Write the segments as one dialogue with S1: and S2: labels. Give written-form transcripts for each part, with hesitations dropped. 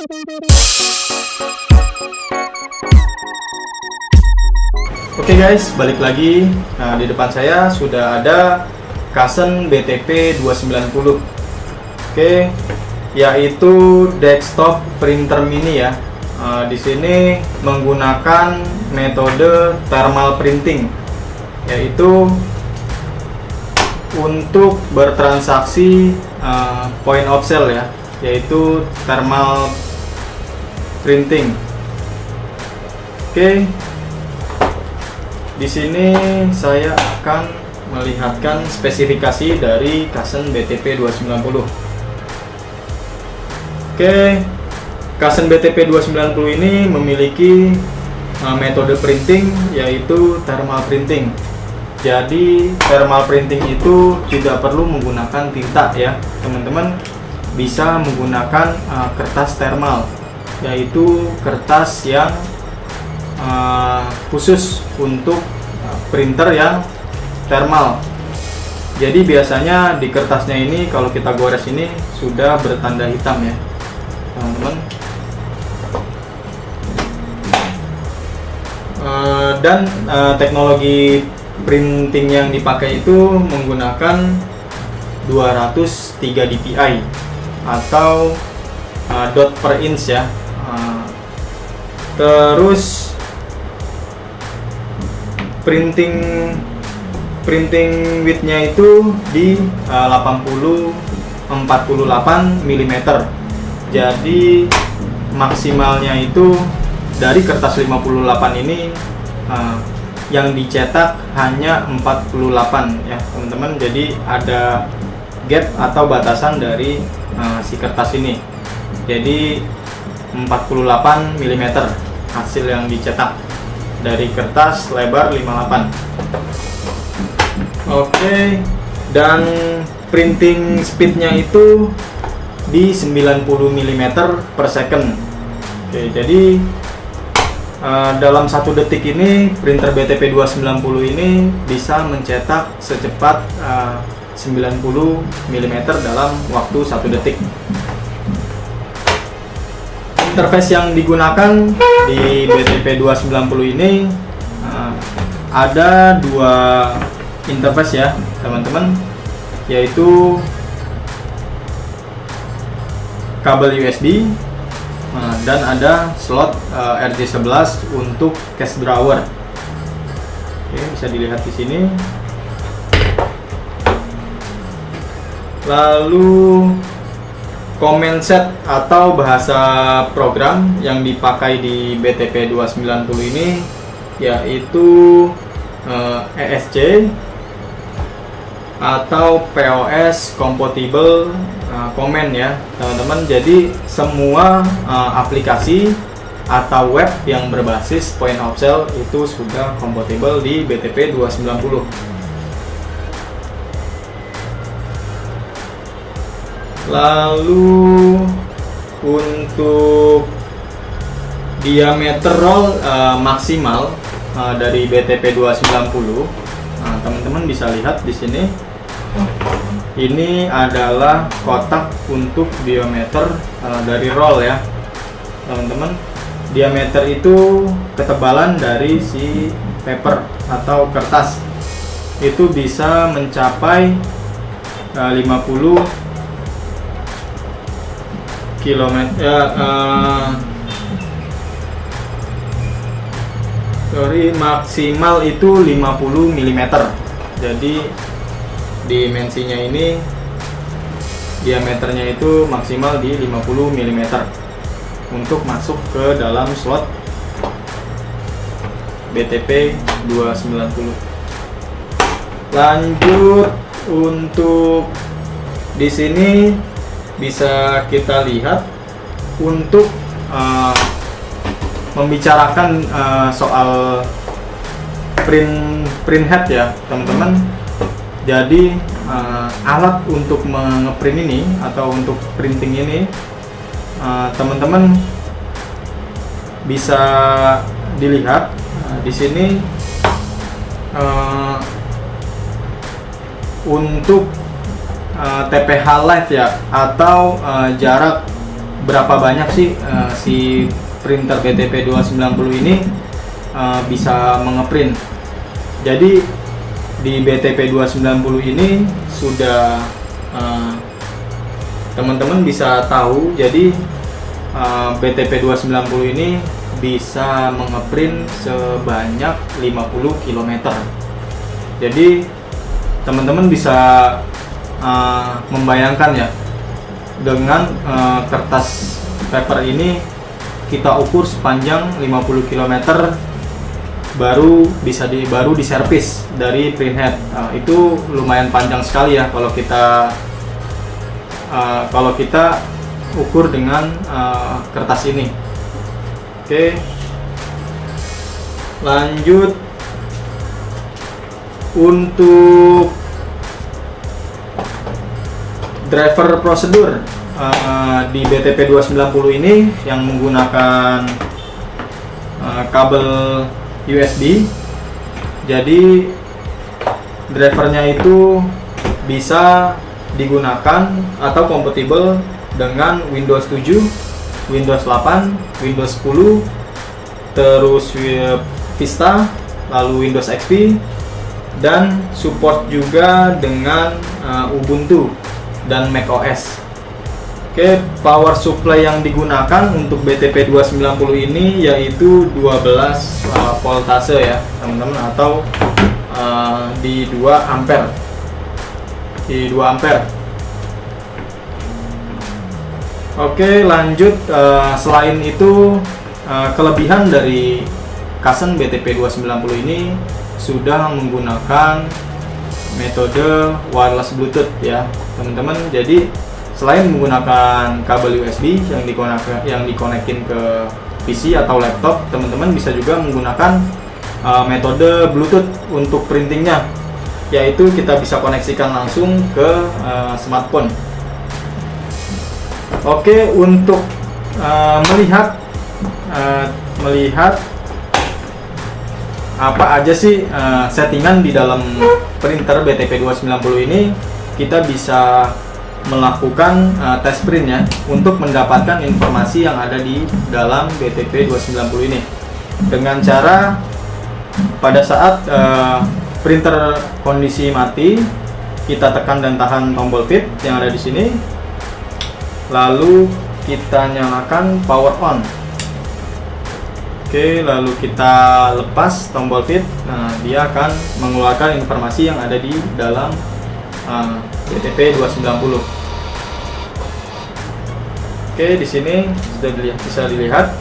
S1: Oke guys, balik lagi. Nah, di depan saya sudah ada Kasen BTP 290. Oke, yaitu desktop printer mini ya. Di sini menggunakan metode thermal printing, yaitu untuk bertransaksi point of sale ya, yaitu thermal printing. Oke, di sini saya akan melihatkan spesifikasi dari Kasen BTP 290. Oke, Kasen BTP 290 ini memiliki metode printing yaitu thermal printing. Jadi thermal printing itu tidak perlu menggunakan tinta ya, teman-teman. Bisa menggunakan kertas thermal, yaitu kertas yang khusus untuk printer yang thermal. Jadi biasanya di kertasnya ini kalau kita gores ini sudah bertanda hitam ya, teman-teman. Dan teknologi printing yang dipakai itu menggunakan 203 dpi atau dot per inch ya. Terus printing width-nya itu di 48 mm. Jadi maksimalnya itu dari kertas 58 ini yang dicetak hanya 48 ya, teman-teman. Jadi ada gap atau batasan dari si kertas ini. Jadi 48 mm hasil yang dicetak dari kertas lebar 58. Oke, dan printing speednya itu di 90 mm per second. Oke, jadi dalam 1 detik ini printer BTP 290 ini bisa mencetak secepat 90 mm dalam waktu 1 detik. Interface yang digunakan di BTP 290 ini ada 2 interface ya, teman-teman, yaitu kabel USB dan ada slot RJ11 untuk cache drawer. Oke, bisa dilihat di sini. Lalu command set atau bahasa program yang dipakai di BTP 290 ini yaitu ESC atau POS compatible command ya, teman-teman. Jadi semua aplikasi atau web yang berbasis point of sale itu sudah compatible di BTP 290. Lalu untuk diameter roll maksimal dari BTP 290, teman-teman bisa lihat di sini. Ini adalah kotak untuk diameter dari roll ya, teman-teman. Diameter itu ketebalan dari si paper atau kertas. Itu bisa mencapai 50 kilometer maksimal itu 50 mm. Jadi dimensinya ini, diameternya itu maksimal di 50 mm untuk masuk ke dalam slot BTP 290. Lanjut, untuk di sini bisa kita lihat untuk membicarakan soal print head ya, teman-teman. Jadi alat untuk ngeprint ini atau untuk printing ini, teman-teman bisa dilihat di sini untuk TPH live ya, atau jarak berapa banyak sih si printer BTP 290 ini bisa mengeprint. Jadi di BTP 290 ini sudah teman-teman bisa tahu, jadi BTP 290 ini bisa mengeprint sebanyak 50 km. Jadi teman-teman bisa membayangkan ya, dengan kertas paper ini kita ukur sepanjang 50 km baru diservis dari printhead. Itu lumayan panjang sekali ya kalau kita ukur dengan kertas ini. Oke, lanjut untuk driver prosedur di BTP 290 ini yang menggunakan kabel USB. Jadi drivernya itu bisa digunakan atau kompatibel dengan Windows 7, Windows 8, Windows 10, terus Vista, lalu Windows XP, dan support juga dengan Ubuntu dan macOS. Oke, power supply yang digunakan untuk BTP 290 ini yaitu 12 voltase ya teman-teman, atau di 2 ampere. Oke, lanjut. Selain itu, kelebihan dari Kasen BTP 290 ini sudah menggunakan metode wireless Bluetooth ya teman-teman. Jadi selain menggunakan kabel USB yang dikonekin ke PC atau laptop, teman-teman bisa juga menggunakan metode Bluetooth untuk printingnya, yaitu kita bisa koneksikan langsung ke smartphone. Oke, untuk melihat apa aja sih settingan di dalam printer BTP 290 ini, kita bisa melakukan tes print ya untuk mendapatkan informasi yang ada di dalam BTP 290 ini dengan cara pada saat printer kondisi mati, kita tekan dan tahan tombol fit yang ada di sini, lalu kita nyalakan power on. Oke, lalu kita lepas tombol fit. Nah, dia akan mengeluarkan informasi yang ada di dalam BTP 290. Oke, di sini sudah bisa dilihat.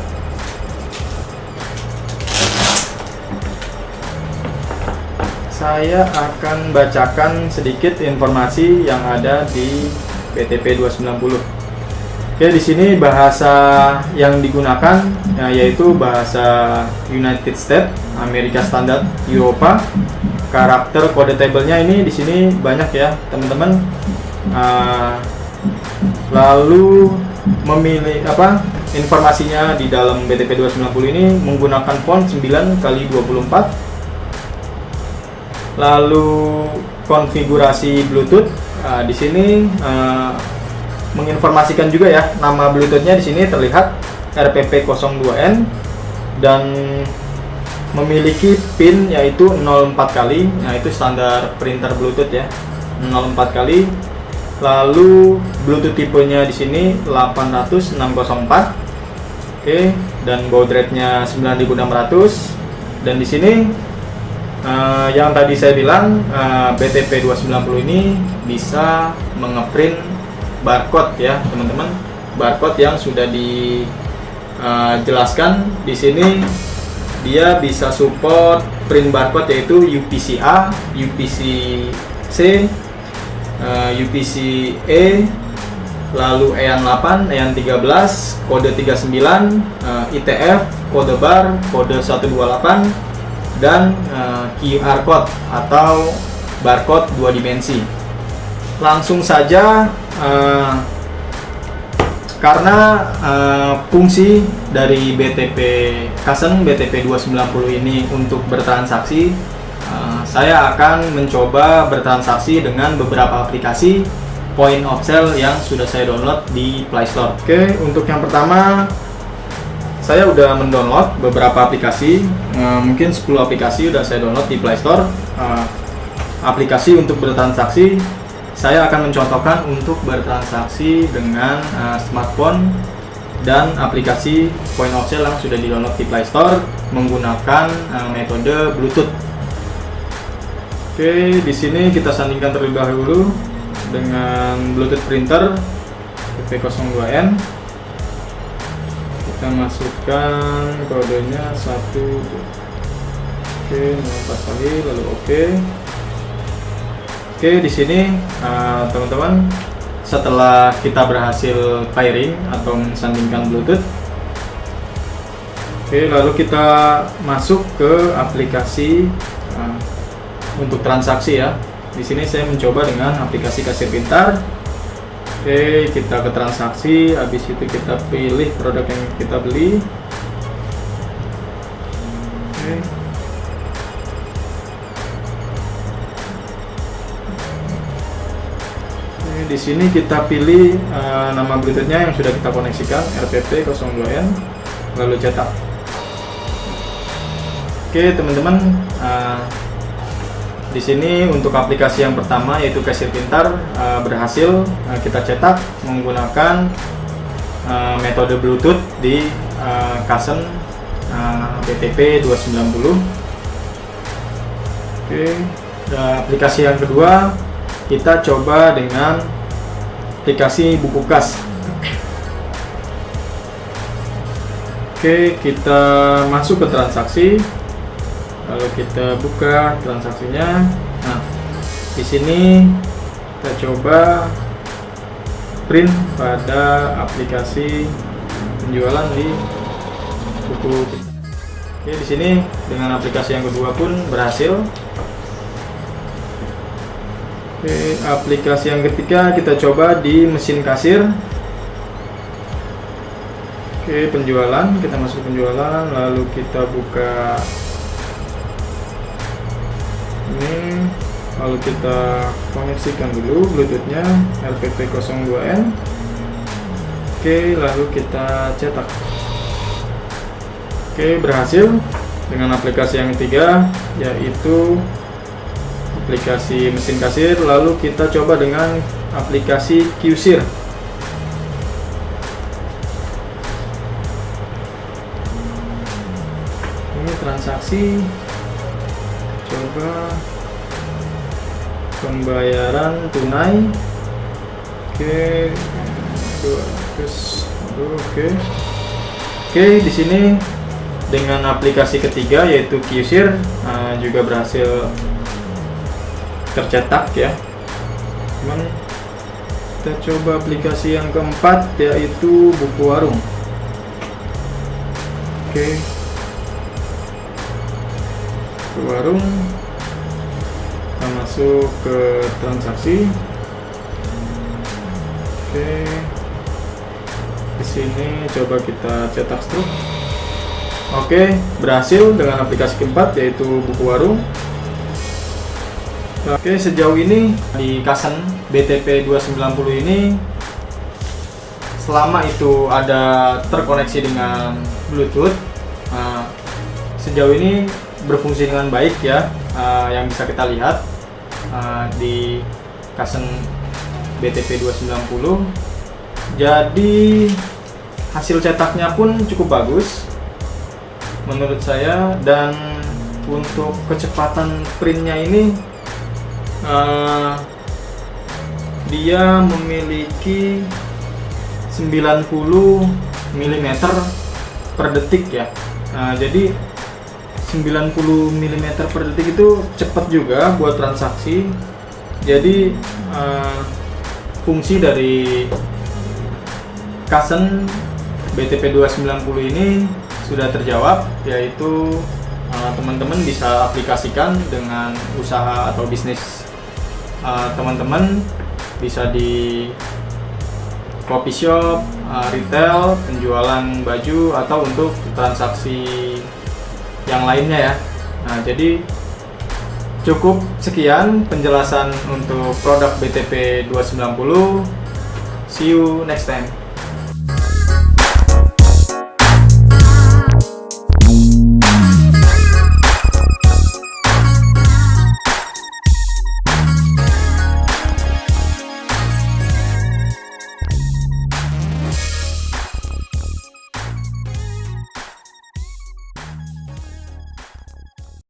S1: Saya akan bacakan sedikit informasi yang ada di BTP 290. Oke, di sini bahasa yang digunakan yaitu bahasa United States, Amerika Standard, Eropa. Karakter kode tabelnya ini di sini banyak ya, teman-teman. Lalu memilih informasinya di dalam BTP 290 ini menggunakan font 9x24. Lalu konfigurasi Bluetooth di sini menginformasikan juga ya, nama Bluetoothnya di sini terlihat RPP02N dan memiliki pin yaitu 04 kali. Nah, itu standar printer Bluetooth ya, 04 kali. Lalu Bluetooth tipenya di sini 800/604. Oke, dan baud rate-nya 9600. Dan di sini yang tadi saya bilang, BTP 290 ini bisa mengeprint barcode ya teman-teman, barcode yang sudah dijelaskan di sini. Dia bisa support print barcode yaitu UPC-A, UPC-C, UPC-E, lalu EAN8, EAN13, kode 39, ITF, kode bar, kode 128, dan QR code atau barcode 2 dimensi. Langsung saja, karena fungsi dari Kasen BTP 290 ini untuk bertransaksi, saya akan mencoba bertransaksi dengan beberapa aplikasi point of sale yang sudah saya download di Play Store. Oke, untuk yang pertama saya udah mendownload beberapa aplikasi, mungkin 10 aplikasi udah saya download di Play Store. Aplikasi untuk bertransaksi, saya akan mencontohkan untuk bertransaksi dengan smartphone dan aplikasi point of sale yang sudah di-download di Play Store menggunakan metode Bluetooth. Oke, di sini kita sandingkan terlebih dahulu dengan Bluetooth printer PP02N. Kita masukkan kodenya 1. Oke, 4 kali lalu oke. Oke, di sini teman-teman, setelah kita berhasil pairing atau mensandingkan Bluetooth, oke, lalu kita masuk ke aplikasi untuk transaksi ya. Di sini saya mencoba dengan aplikasi kasir pintar. Oke, kita ke transaksi, habis itu kita pilih produk yang kita beli. Oke. Oke, di sini kita pilih nama Bluetooth-nya yang sudah kita koneksikan, RPP02N, lalu cetak. Oke, teman-teman, di sini untuk aplikasi yang pertama yaitu kasir pintar berhasil kita cetak menggunakan metode Bluetooth di Kasen BTP 290. Oke, aplikasi yang kedua kita coba dengan aplikasi buku kas. Oke, kita masuk ke transaksi. Lalu kita buka transaksinya. Nah, di sini kita coba print pada aplikasi penjualan di buku. Oke, di sini dengan aplikasi yang kedua pun berhasil. Oke, aplikasi yang ketiga kita coba di mesin kasir. Oke, penjualan, kita masuk penjualan, lalu kita buka ini, lalu kita koneksikan dulu Bluetooth-nya RPP02N. Oke, lalu kita cetak. Oke, berhasil dengan aplikasi yang ketiga yaitu aplikasi mesin kasir. Lalu kita coba dengan aplikasi QSIR. Ini transaksi, coba pembayaran tunai. Oke, oke, di sini dengan aplikasi ketiga yaitu QSIR juga berhasil tercetak ya. Cuman kita coba aplikasi yang keempat yaitu buku warung. Oke, buku warung, kita masuk ke transaksi. Oke, di sini coba kita cetak struk. Oke, berhasil dengan aplikasi keempat yaitu buku warung. Oke, sejauh ini di Kasen BTP 290 ini, selama itu ada terkoneksi dengan Bluetooth, sejauh ini berfungsi dengan baik ya. Yang bisa kita lihat di Kasen BTP 290. Jadi hasil cetaknya pun cukup bagus menurut saya, dan untuk kecepatan printnya ini dia memiliki 90 mm per detik ya. Jadi 90 mm per detik itu cepat juga buat transaksi. Jadi fungsi dari Kasen BTP 290 ini sudah terjawab, yaitu teman-teman bisa aplikasikan dengan usaha atau bisnis teman-teman, bisa di coffee shop, retail, penjualan baju, atau untuk transaksi yang lainnya ya. Nah, jadi Cukup sekian penjelasan untuk produk BTP 290. See you next time.